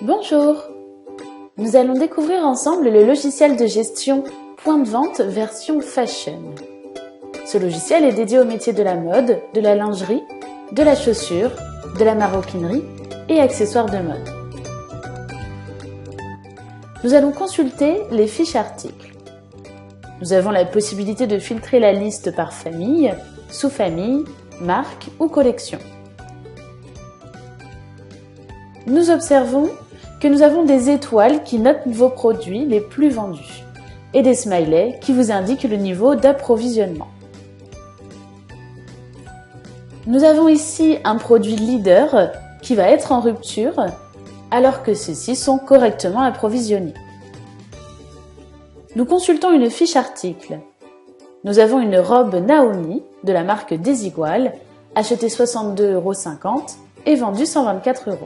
Bonjour! Nous allons découvrir ensemble le logiciel de gestion Point de vente version Fashion. Ce logiciel est dédié au métier de la mode, de la lingerie, de la chaussure, de la maroquinerie et accessoires de mode. Nous allons consulter les fiches articles. Nous avons la possibilité de filtrer la liste par famille, sous-famille, marque ou collection. Nous observons que nous avons des étoiles qui notent vos produits les plus vendus et des smileys qui vous indiquent le niveau d'approvisionnement. Nous avons ici un produit leader qui va être en rupture alors que ceux-ci sont correctement approvisionnés. Nous consultons une fiche article. Nous avons une robe Naomi de la marque Desigual, achetée 62,50 € et vendue 124 €.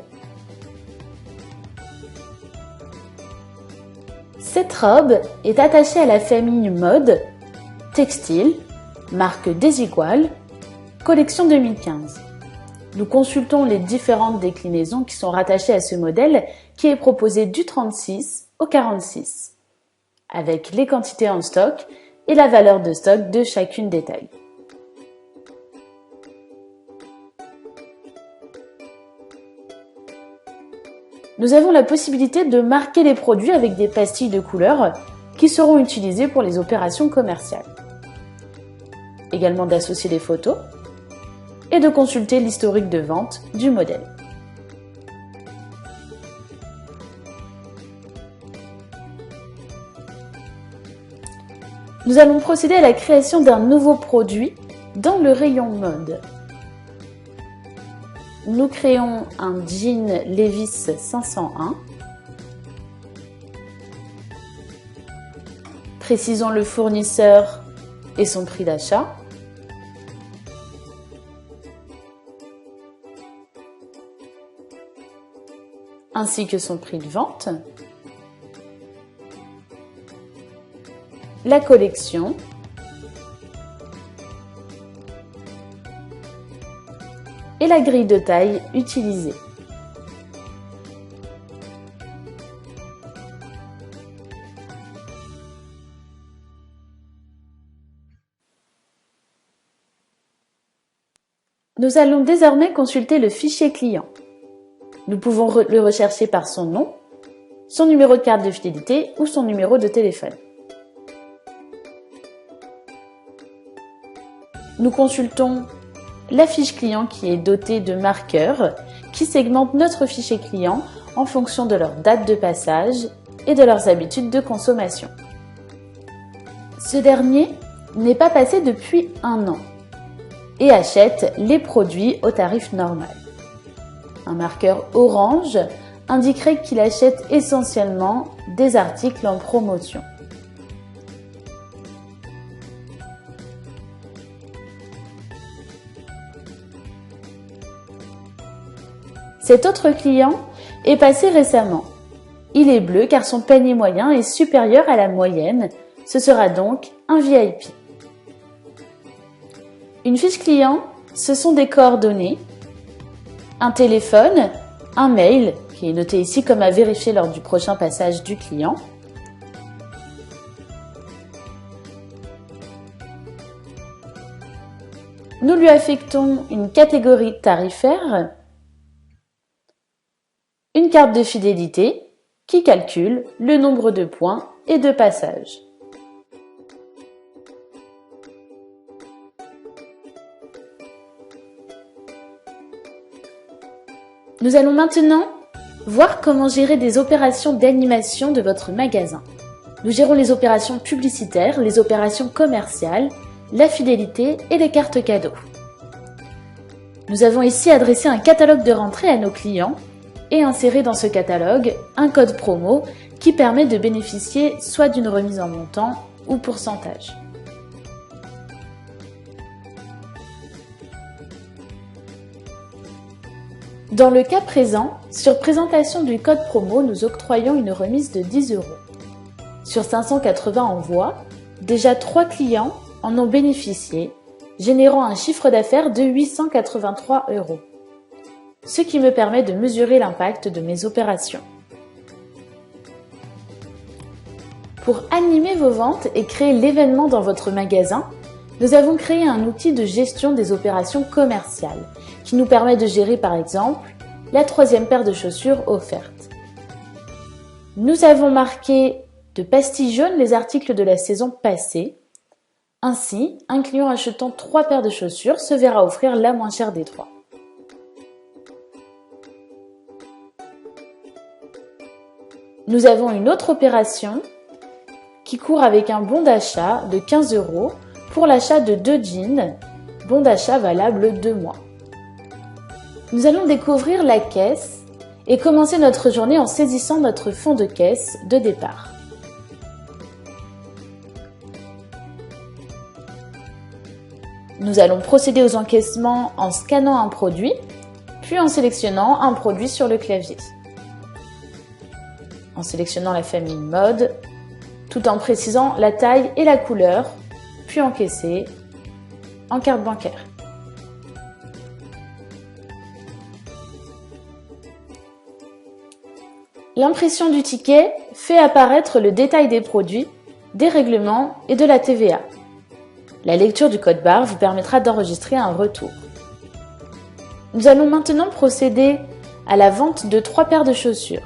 Cette robe est attachée à la famille mode, textile, marque Desigual, collection 2015. Nous consultons les différentes déclinaisons qui sont rattachées à ce modèle qui est proposé du 36 au 46, avec les quantités en stock et la valeur de stock de chacune des tailles. Nous avons la possibilité de marquer les produits avec des pastilles de couleurs qui seront utilisées pour les opérations commerciales. Également d'associer des photos et de consulter l'historique de vente du modèle. Nous allons procéder à la création d'un nouveau produit dans le rayon mode. Nous créons un jean Levi's 501. Précisons le fournisseur et son prix d'achat. Ainsi que son prix de vente. La collection. Et la grille de taille utilisée. Nous allons désormais consulter le fichier client. Nous pouvons le rechercher par son nom, son numéro de carte de fidélité ou son numéro de téléphone. Nous consultons la fiche client qui est dotée de marqueurs qui segmentent notre fichier client en fonction de leur date de passage et de leurs habitudes de consommation. Ce dernier n'est pas passé depuis 1 an et achète les produits au tarif normal. Un marqueur orange indiquerait qu'il achète essentiellement des articles en promotion. Cet autre client est passé récemment. Il est bleu car son panier moyen est supérieur à la moyenne. Ce sera donc un VIP. Une fiche client, ce sont des coordonnées, un téléphone, un mail qui est noté ici comme à vérifier lors du prochain passage du client, nous lui affectons une catégorie tarifaire, une carte de fidélité qui calcule le nombre de points et de passages. Nous allons maintenant voir comment gérer des opérations d'animation de votre magasin. Nous gérons les opérations publicitaires, les opérations commerciales, la fidélité et les cartes cadeaux. Nous avons ici adressé un catalogue de rentrée à nos clients et insérer dans ce catalogue un code promo qui permet de bénéficier soit d'une remise en montant ou pourcentage. Dans le cas présent, sur présentation du code promo, nous octroyons une remise de 10 €. Sur 580 envois, déjà 3 clients en ont bénéficié, générant un chiffre d'affaires de 883 €. Ce qui me permet de mesurer l'impact de mes opérations. Pour animer vos ventes et créer l'événement dans votre magasin, nous avons créé un outil de gestion des opérations commerciales qui nous permet de gérer par exemple la 3e paire de chaussures offerte. Nous avons marqué de pastilles jaunes les articles de la saison passée. Ainsi, un client achetant 3 paires de chaussures se verra offrir la moins chère des 3. Nous avons une autre opération qui court avec un bon d'achat de 15 € pour l'achat de 2 jeans, bon d'achat valable 2 mois. Nous allons découvrir la caisse et commencer notre journée en saisissant notre fond de caisse de départ. Nous allons procéder aux encaissements en scannant un produit, puis en sélectionnant un produit sur le clavier. En sélectionnant la famille mode, tout en précisant la taille et la couleur, puis encaisser en carte bancaire. L'impression du ticket fait apparaître le détail des produits, des règlements et de la TVA. La lecture du code barre vous permettra d'enregistrer un retour. Nous allons maintenant procéder à la vente de 3 paires de chaussures.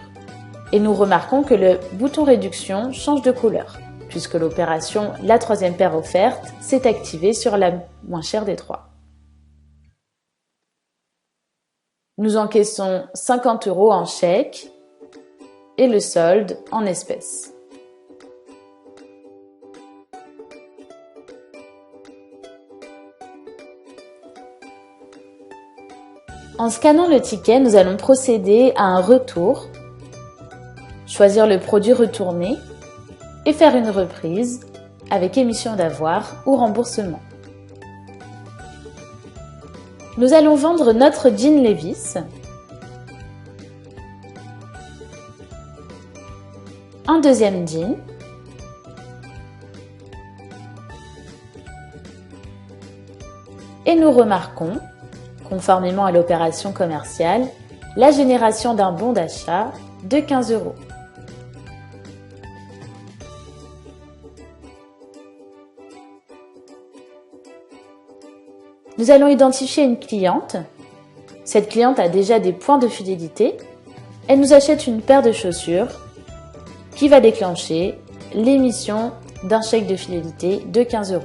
Et nous remarquons que le bouton réduction change de couleur, puisque l'opération la 3e paire offerte s'est activée sur la moins chère des 3. Nous encaissons 50 € en chèque et le solde en espèces. En scannant le ticket, nous allons procéder à un retour, choisir le produit retourné et faire une reprise avec émission d'avoir ou remboursement. Nous allons vendre notre jean Levi's, un deuxième jean, et nous remarquons, conformément à l'opération commerciale, la génération d'un bon d'achat de 15 €. Nous allons identifier une cliente. Cette cliente a déjà des points de fidélité. Elle nous achète une paire de chaussures qui va déclencher l'émission d'un chèque de fidélité de 15 €.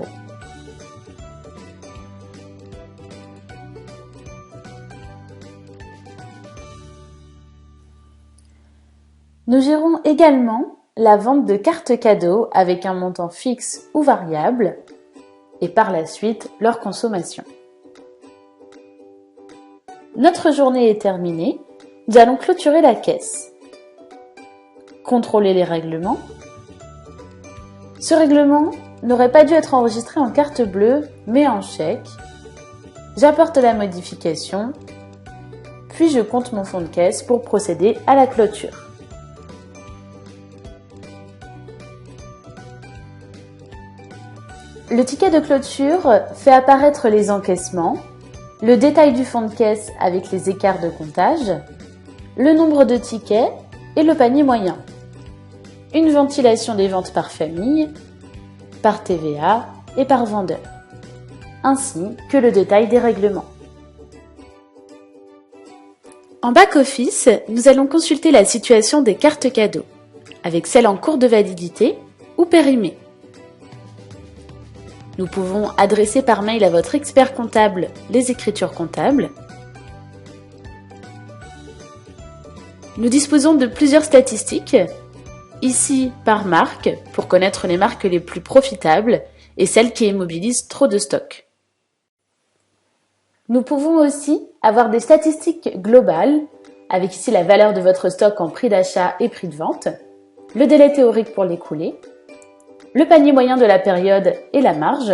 Nous gérons également la vente de cartes cadeaux avec un montant fixe ou variable et par la suite leur consommation. Notre journée est terminée, nous allons clôturer la caisse. Contrôler les règlements. Ce règlement n'aurait pas dû être enregistré en carte bleue, mais en chèque. J'apporte la modification, puis je compte mon fond de caisse pour procéder à la clôture. Le ticket de clôture fait apparaître les encaissements, le détail du fond de caisse avec les écarts de comptage, le nombre de tickets et le panier moyen. Une ventilation des ventes par famille, par TVA et par vendeur, ainsi que le détail des règlements. En back-office, nous allons consulter la situation des cartes cadeaux, avec celles en cours de validité ou périmées. Nous pouvons adresser par mail à votre expert comptable les écritures comptables. Nous disposons de plusieurs statistiques, ici par marque, pour connaître les marques les plus profitables et celles qui immobilisent trop de stock. Nous pouvons aussi avoir des statistiques globales, avec ici la valeur de votre stock en prix d'achat et prix de vente, le délai théorique pour l'écouler, le panier moyen de la période et la marge,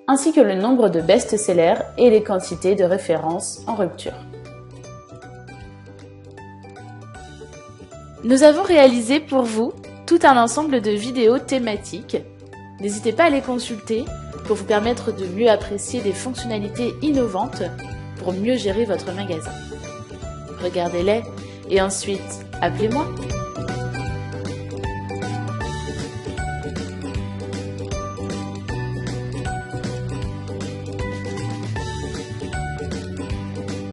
ainsi que le nombre de best-sellers et les quantités de références en rupture. Nous avons réalisé pour vous tout un ensemble de vidéos thématiques. N'hésitez pas à les consulter pour vous permettre de mieux apprécier des fonctionnalités innovantes pour mieux gérer votre magasin. Regardez-les et ensuite appelez-moi.